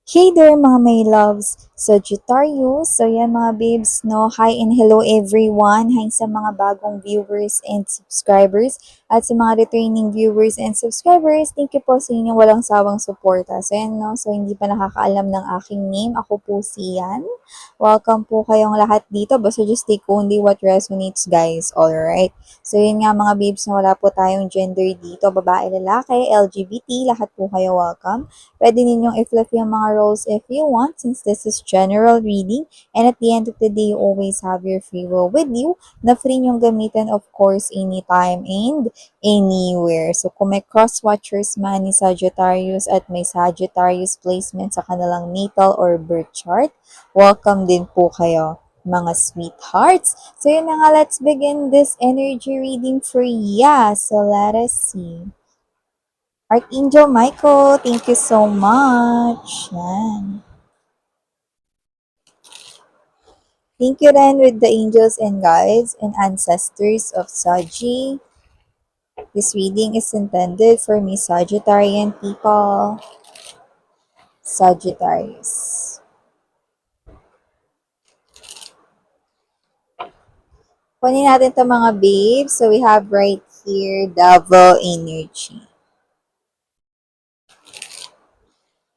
Hey there mga my loves, Sagittarius. So yan mga babes, no? Hi and hello everyone. Hi sa mga bagong viewers and subscribers at sa mga returning viewers and subscribers. Thank you po sa inyong walang sawang suporta. So yan, no? So hindi pa nakakaalam ng aking name. Ako po si Yan. Welcome po kayong lahat dito. Basta just take only what resonates, guys. Alright. So yun nga mga babes na wala po tayong gender dito. Babae, lalaki, LGBT, lahat po kayo welcome. Pwede ninyong i-flip yung mga roles if you want since this is general reading and at the end of the day, you always have your free will with you na free nyong gamitin of course anytime and anywhere. So kung may cross-watchers man ni Sagittarius at may Sagittarius placement sa kanilang natal or birth chart, welcome din po kayo mga sweethearts. So yun na nga, let's begin this energy reading for ya. So let us see. Archangel Michael, thank you so much. Yan. Thank you rin with the angels and guides and ancestors of Saji. This reading is intended for me Sagittarian people. Sagittarius. Kunin natin ito mga babes. So we have right here, Devil Energy.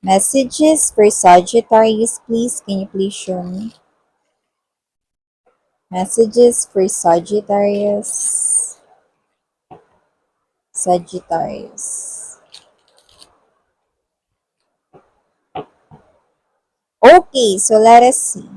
Messages for Sagittarius, please. Can you please show me? Messages for Sagittarius. Sagittarius. Okay, so let us see.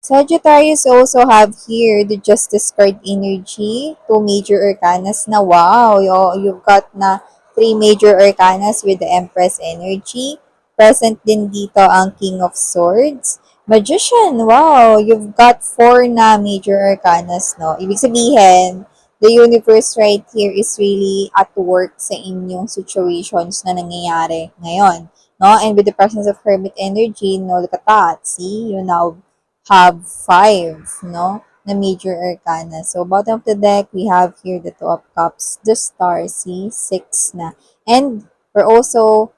Sagittarius also have here the Justice card energy, two major arcanas na wow, you've got na three major arcanas with the Empress energy. Present din dito ang King of Swords. Magician, wow, you've got four na major arcanas, no? Ibig sabihin, the universe right here is really at work sa inyong situations na nangyayari ngayon, no? And with the presence of Hermit energy, no, look at that, see, you now have five, no, na major arcana. So, bottom of the deck, we have here the Two of Cups, the Star, see, six na. And, we're also,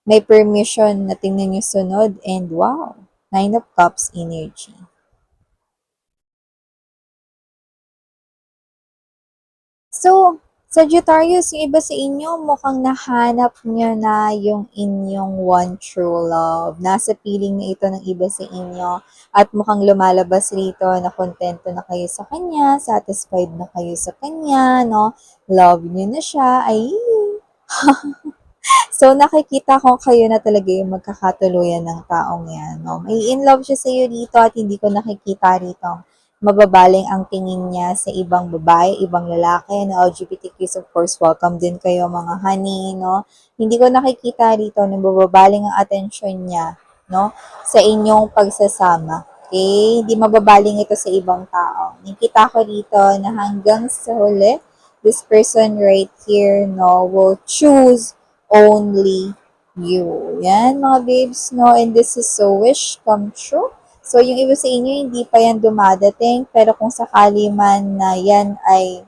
may permission na tingnan nyo sunod, and wow, Nine of Cups energy. So, Sagittarius, yung iba sa inyo, mukhang nahanap nyo na yung inyong one true love. Nasa piling na ito ng iba sa inyo at mukhang lumalabas rito na kontento na kayo sa kanya, satisfied na kayo sa kanya, no? Love nyo na siya, ay So, nakikita ko kayo na talaga yung magkakatuluyan ng taong yan. No? May in love siya sa iyo dito at hindi ko nakikita rito mababaling ang tingin niya sa ibang babae, ibang lalaki na LGBTQs. Of course, welcome din kayo mga honey, no? Hindi ko nakikita rito na mababaling ang atensyon niya, no? Sa inyong pagsasama. Okay? Hindi mababaling ito sa ibang tao. Nakita ko rito na hanggang sa huli, this person right here, no, will choose only you. Yan, mga babes, no? And this is a wish come true. So, yung iba sa inyo, hindi pa yan dumadating. Pero kung sakali man na yan ay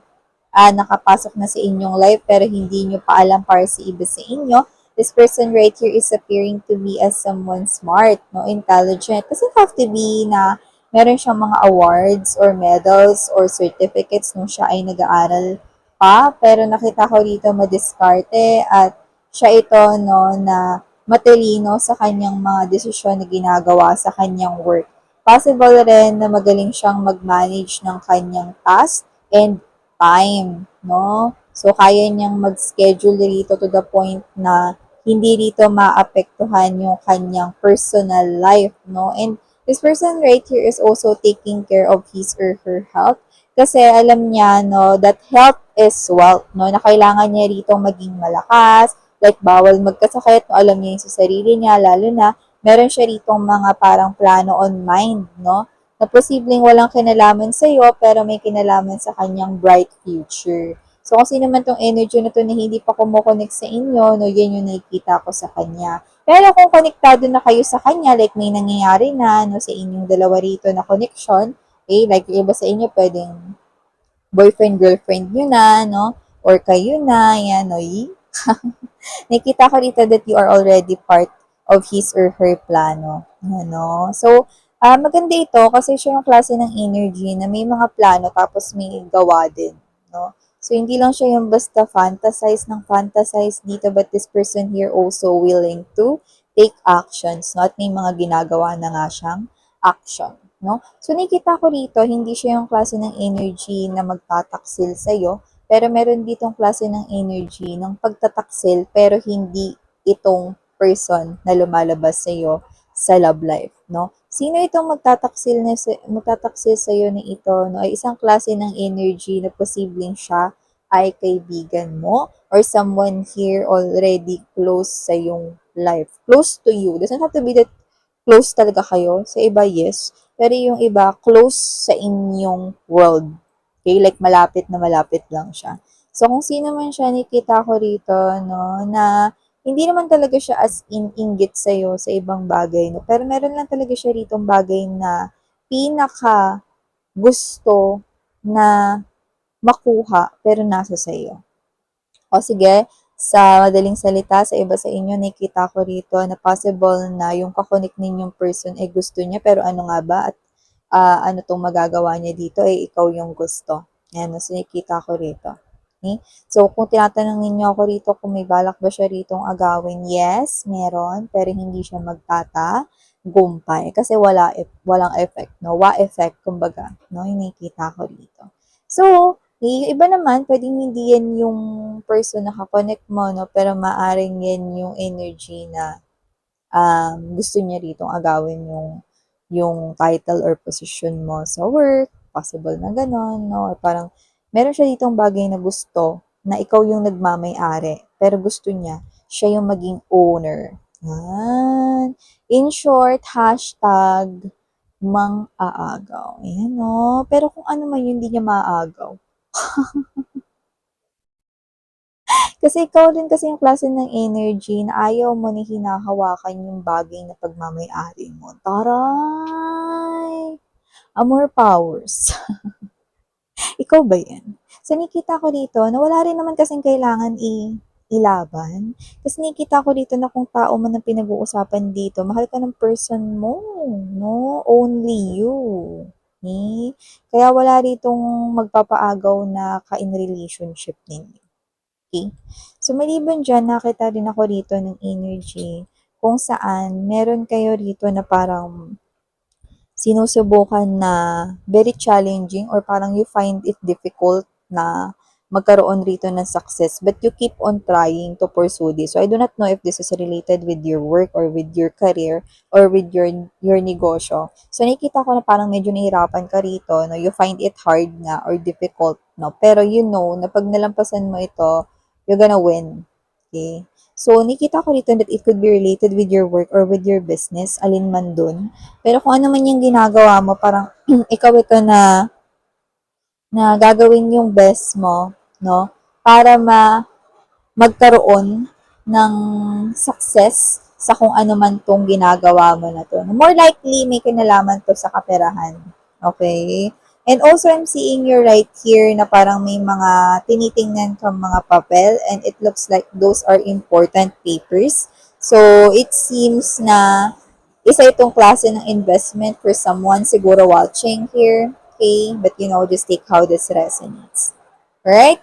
nakapasok na sa inyong life pero hindi nyo pa alam para sa iba sa inyo, this person right here is appearing to be as someone smart, no, intelligent. Doesn't have to be na meron siyang mga awards or medals or certificates nung siya ay nag-aaral pa. Pero nakita ko dito madiskarte at siya ito, no, na matalino sa kanyang mga desisyon na ginagawa sa kanyang work. Possible rin na magaling siyang mag-manage ng kanyang task and time, no? So, kaya niyang mag-schedule rito to the point na hindi rito maapektuhan yung kanyang personal life, no? And this person right here is also taking care of his or her health kasi alam niya, no, that health is wealth, no? Na kailangan niya rito maging malakas, like bawal magkasakit, no? Alam niya yung sa sarili niya, lalo na meron siya ritong mga parang plano on mind, no? Na posibleng walang kinalaman sa iyo pero may kinalaman sa kanyang bright future. So, kung sino man tong energy na to na hindi pa kumukonek sa inyo, no, yan yung nakikita ko sa kanya. Pero kung konektado na kayo sa kanya, like may nangyayari na, no, sa inyong dalawa rito na connection, okay, like yung iba sa inyo pwedeng boyfriend-girlfriend nyo na, no? Or kayo na, yan, no? Nakita ko dito that you are already part of his or her plano. Ano? So, maganda ito kasi siya yung klase ng energy na may mga plano tapos may gawa din. No? So, hindi lang siya yung basta fantasize ng fantasize dito, but this person here also willing to take actions, no? At may mga ginagawa na nga siyang action. No? So, nakita ko rito, hindi siya yung klase ng energy na magtataksil sa'yo, pero meron ditong klase ng energy ng pagtataksil pero hindi itong person na lumalabas sa iyo sa love life, no? Sino itong magtataksil sa iyo ni ito, no? Ay isang klase ng energy na posibleng siya ay kaibigan mo or someone here already close sa yung life. Close to you. Doesn't have to be that close talaga kayo. Sa iba, yes. Pero yung iba, close sa inyong world. Okay? Like, malapit na malapit lang siya. So, kung sino man siya, nakita ko rito, no, na hindi naman talaga siya as in inggit sa'yo sa ibang bagay, no? Pero meron lang talaga siya rito bagay na pinaka gusto na makuha, pero nasa sa'yo. O sige, sa madaling salita, sa iba sa inyo, nakita ko rito na possible na yung kakonek ninyong person ay gusto niya, pero ano nga ba? At ano tong magagawa niya dito ay ikaw yung gusto. Yan, so nakita ko rito. Okay? So, kung tinatanong ninyo ako rito kung may balak ba siya ritong agawin, yes, meron, pero hindi siya gumpay kasi walang effect, no? Wa effect, kumbaga, no? Yung nakikita ko rito. So, yung iba naman, pwedeng hindi yan yung person na kakonect mo, no? Pero maaring yan yung energy na gusto niya ritong agawin yung title or position mo sa work, possible na gano'n, no? Or parang meron siya ditong bagay na gusto na ikaw yung nagmamay-ari, pero gusto niya, siya yung maging owner. Yan. In short, hashtag mang-aagaw. Ayan, no? Pero kung ano man yun, hindi niya maaagaw. Kasi ikaw rin kasi yung klase ng energy na ayaw mo na hinahawakan yung bagay na pagmamay-ari mo. Taray! Amor powers. Ikaw ba yan? So, nakita ko dito na wala rin naman kasing kailangan ilaban. Kasi nakita ko dito na kung tao man ang pinag-uusapan dito, mahal ka ng person mo, no? Only you. Okay? Kaya wala ritong magpapaagaw na ka-in relationship ninyo. Okay? So, maliban dyan, nakita din ako rito ng energy kung saan meron kayo rito na parang sinusubukan na very challenging or parang you find it difficult na magkaroon rito ng success but you keep on trying to pursue this. So I do not know if this is related with your work or with your career or with your negosyo. So nakikita ko na parang medyo nahirapan ka rito, no? You find it hard na or difficult, no? Pero you know na pag nalampasan mo ito, you're gonna win. Okay? So, nakita ko rito that it could be related with your work or with your business, alin man dun. Pero kung ano man yung ginagawa mo, parang ikaw ito na gagawin yung best mo, no? Para magkaroon ng success sa kung ano man tong ginagawa mo na to. More likely, may kinalaman to sa kaperahan. Okay? And also, I'm seeing you right here na parang may mga tinitingnan kang mga papel and it looks like those are important papers. So, it seems na isa itong klase ng investment for someone siguro watching here. Okay? But just take how this resonates. Right?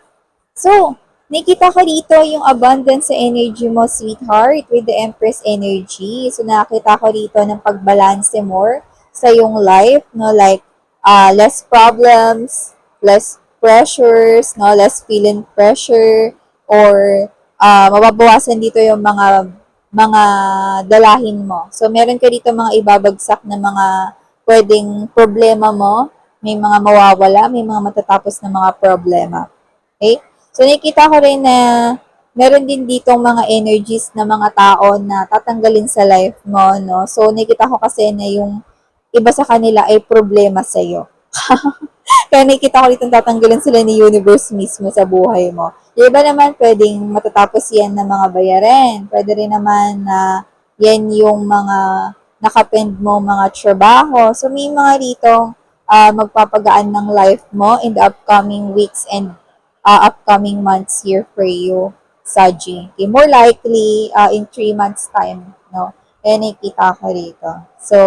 So, nakita ko dito yung abundance sa energy mo, sweetheart, with the Empress energy. So, nakita ko dito ng pagbalanse more sa yung life, no? Like, less problems, less pressures, no? Less feeling pressure, or mababawasan dito yung mga dalahin mo. So, meron ka dito mga ibabagsak na mga pwedeng problema mo, may mga mawawala, may mga matatapos na mga problema. Okay? So, nakikita ko rin na meron din ditong mga energies na mga tao na tatanggalin sa life mo, no? So, nakikita ko kasi na yung iba sa kanila ay problema sa'yo. Kaya nakikita ko dito tatanggalin sila ni universe mismo sa buhay mo. Yung iba naman, pwedeng matatapos yan ng mga bayarin. Pwede rin naman na yan yung mga nakapend mo mga trabaho. So, may mga dito magpapagaan ng life mo in the upcoming weeks and upcoming months here for you, Saji. Okay, more likely, in 3 months time, no? Kaya nakikita ko rito. So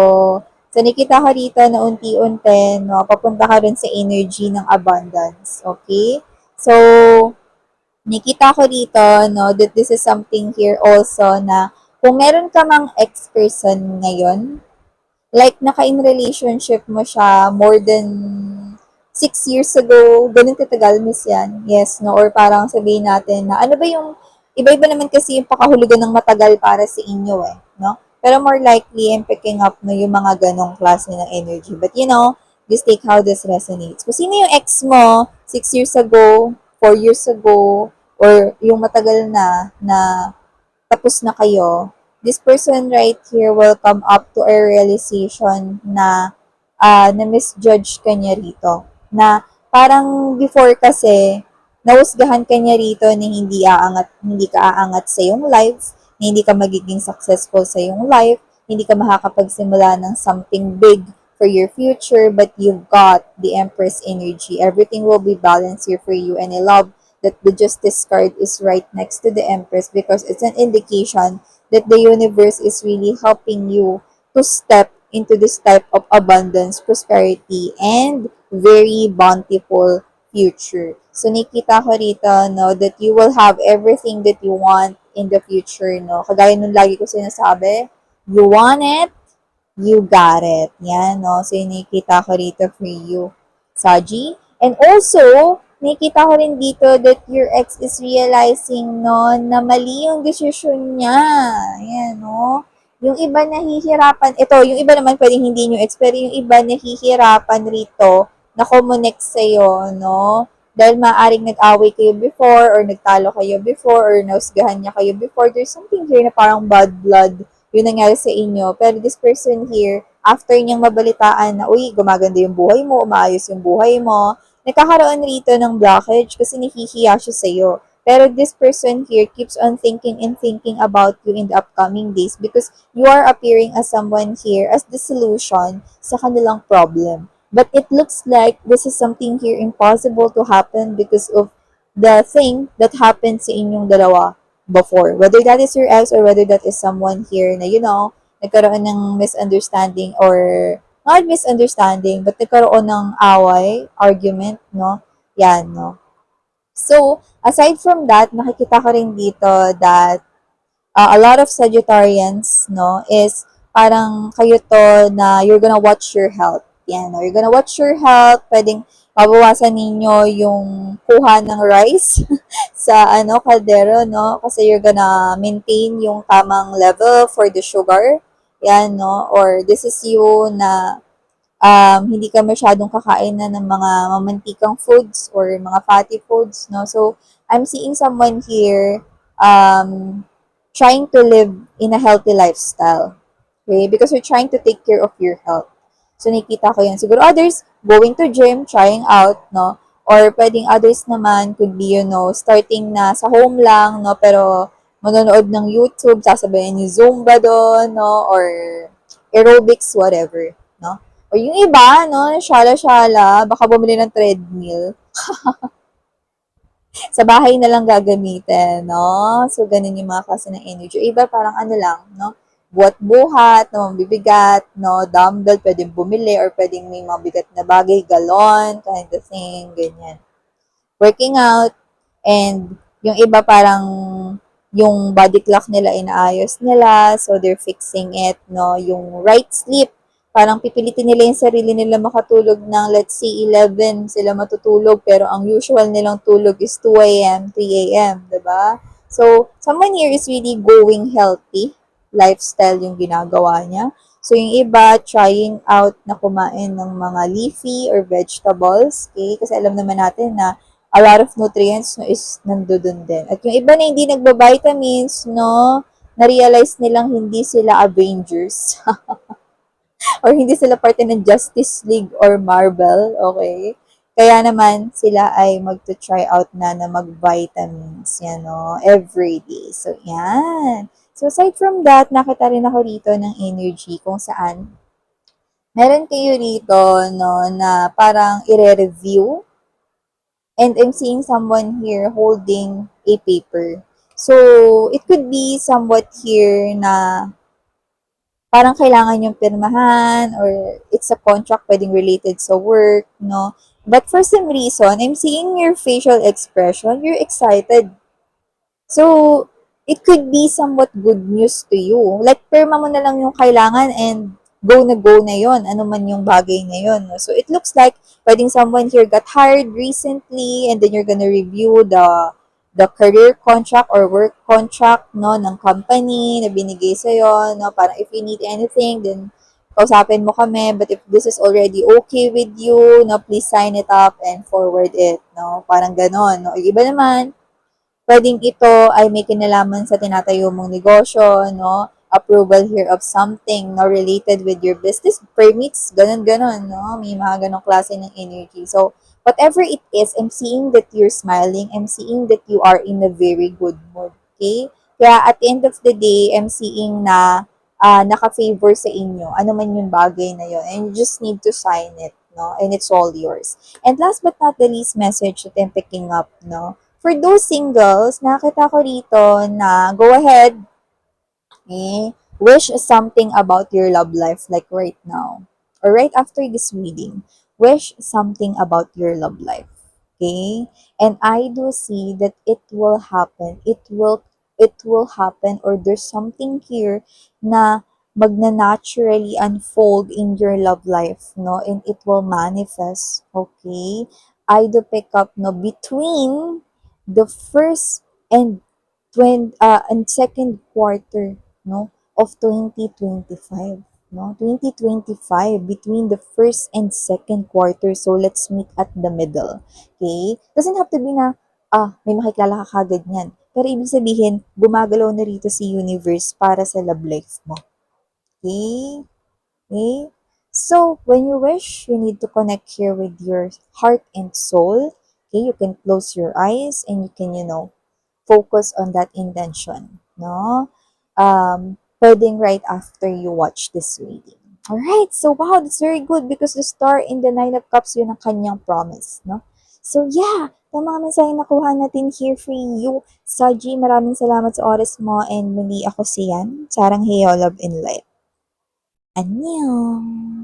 nakita ko rito na unti-unti, no, papunta ka rin sa energy ng abundance. Okay? So, nakita ko dito, no, that this is something here also na kung meron ka mang ex-person ngayon, like naka-in relationship mo siya more than 6 years ago, ganun katagal, miss yan. Yes, no? Or parang sabihin natin na ano ba yung, iba-iba naman kasi yung pakahulugan ng matagal para sa inyo eh, no? Pero more likely, I'm picking up no, yung mga ganong klase ng energy. But you know, just take how this resonates. Kung sino yung ex mo 6 years ago, 4 years ago, or yung matagal na tapos na kayo, this person right here will come up to a realization na misjudge ka niya rito. Na parang before kasi, nahusgahan ka niya rito na hindi ka aangat sa iyong life, na hindi ka magiging successful sa iyong life, hindi ka makakapagsimula ng something big for your future, but you've got the Empress energy. Everything will be balanced here for you, and I love that the Justice card is right next to the Empress because it's an indication that the universe is really helping you to step into this type of abundance, prosperity, and very bountiful future. So, nakita ko rito, no, that you will have everything that you want in the future, no. Kagaya nung lagi ko sinasabi, you want it, you got it. Yan, no. So, yung nakikita ko rito for you, Saji. And also, nakikita ko rin dito that your ex is realizing, no, na mali yung decision niya. Yan, no. Yung iba nahihirapan, ito, yung iba naman pwedeng hindi yung ex, pero yung iba nahihirapan rito na connect sa'yo, no. Dahil maaring nag-away kayo before, or nagtalo kayo before, or nausgahan niya kayo before. There's something here na parang bad blood yung nangyari sa inyo. Pero this person here, after niyang mabalitaan na, uy, gumaganda yung buhay mo, umaayos yung buhay mo, nagkakaroon rito ng blockage kasi nahihiya siya sa'yo. Pero this person here keeps on thinking and thinking about you in the upcoming days because you are appearing as someone here as the solution sa kanilang problem. But it looks like this is something here impossible to happen because of the thing that happened sa inyong dalawa before. Whether that is your ex or whether that is someone here na, you know, nagkaroon ng misunderstanding or not misunderstanding, but nagkaroon ng away, argument, no? Yan, no? So, aside from that, nakikita ko rin dito that a lot of Sagittarians, no, is parang kayo to na you're gonna watch your health. Yan, no? You're gonna watch your health. Pwedeng mabawasan ninyo yung kuha ng rice sa kaldero, no? Kasi you're gonna maintain yung tamang level for the sugar. Yan, no? Or this is you na hindi ka masyadong kakain na ng mga mamantikang foods or mga fatty foods, no? So, I'm seeing someone here trying to live in a healthy lifestyle. Okay? Because you're trying to take care of your health. So, nakikita ko yan. Siguro others, going to gym, trying out, no? Or pwedeng others naman could be, starting na sa home lang, no? Pero manonood ng YouTube, sasabayan yung Zumba doon, no? Or aerobics, whatever, no? O yung iba, no? Shala-shala, baka bumili ng treadmill. Sa bahay na lang gagamitin, no? So, ganun yung mga klase ng energy. Iba parang lang, no? Buhat-buhat, no? Mabibigat, no? Dumbbell, pwedeng bumili or pwedeng may mga bigat na bagay, galon, kind of thing, ganyan. Working out, and yung iba parang yung body clock nila inaayos nila, so they're fixing it, no? Yung right sleep, parang pipilitin nila yung sarili nila makatulog ng, let's say, 11 sila matutulog, pero ang usual nilang tulog is 2 a.m., 3 a.m., diba? So, someone here is really going healthy lifestyle yung ginagawa niya. So, yung iba, trying out na kumain ng mga leafy or vegetables, okay? Kasi alam naman natin na a lot of nutrients no, is nandoon din. At yung iba na hindi nagba-vitamins, no, na-realize nilang hindi sila Avengers. Or hindi sila parte ng Justice League or Marvel, okay? Kaya naman, sila ay magto-try out na mag-vitamins, yan, no, every day. So, yan. So, aside from that, nakita rin ako rito ng energy kung saan meron kayo rito, no, na parang ire-review, and I'm seeing someone here holding a paper. So, it could be somewhat here na parang kailangan yung pirmahan or it's a contract pwedeng related sa work, no? But for some reason, I'm seeing your facial expression, you're excited. So, it could be somewhat good news to you. Like, pirma mo na lang yung kailangan and go na yon, ano man yung bagay na yon. No? So, it looks like pwedeng someone here got hired recently and then you're gonna review the career contract or work contract, no, ng company na binigay sa'yo, no, parang if you need anything, then kausapin mo kami, but if this is already okay with you, no, please sign it up and forward it, no, parang ganon, no. Yung iba naman, puwedeng ito ay may kinalaman sa tinatayo mong negosyo, no? Approval here of something no related with your business permits, ganun-ganon, no? May mga ganong klase ng energy. So, whatever it is, I'm seeing that you're smiling. I'm seeing that you are in a very good mood. Okay? Kaya at the end of the day, I'm seeing na naka-favor sa inyo. Ano man yung bagay na yun. And you just need to sign it, no? And it's all yours. And last but not the least message that I'm picking up, no? For those singles, nakita ko rito na go ahead, wish something about your love life like right now or right after this reading. Wish something about your love life. Okay? And I do see that it will happen. It will happen or there's something here na magna-naturally unfold in your love life, no? And it will manifest, okay? I do pick up, no, between the first and second quarter, no, of 2025, no, 2025, between the first and second quarter. So let's meet at the middle. Okay, doesn't have to be na may makikilala ka kagad niyan, pero ibig sabihin gumagalaw na rito si universe para sa love life mo. Okay. Okay? So, when you wish, you need to connect here with your heart and soul. Okay? You can close your eyes and you can, focus on that intention. No? Pwedeng right after you watch this reading. Alright, so wow, that's very good because the star in the Nine of Cups, yun ang kanyang promise, no? So yeah, yung mga mensahe nakuha natin here for you. Saji, maraming salamat sa oras mo and muli ako si Yan, Sarang Heyo, Love and Light. 안녕.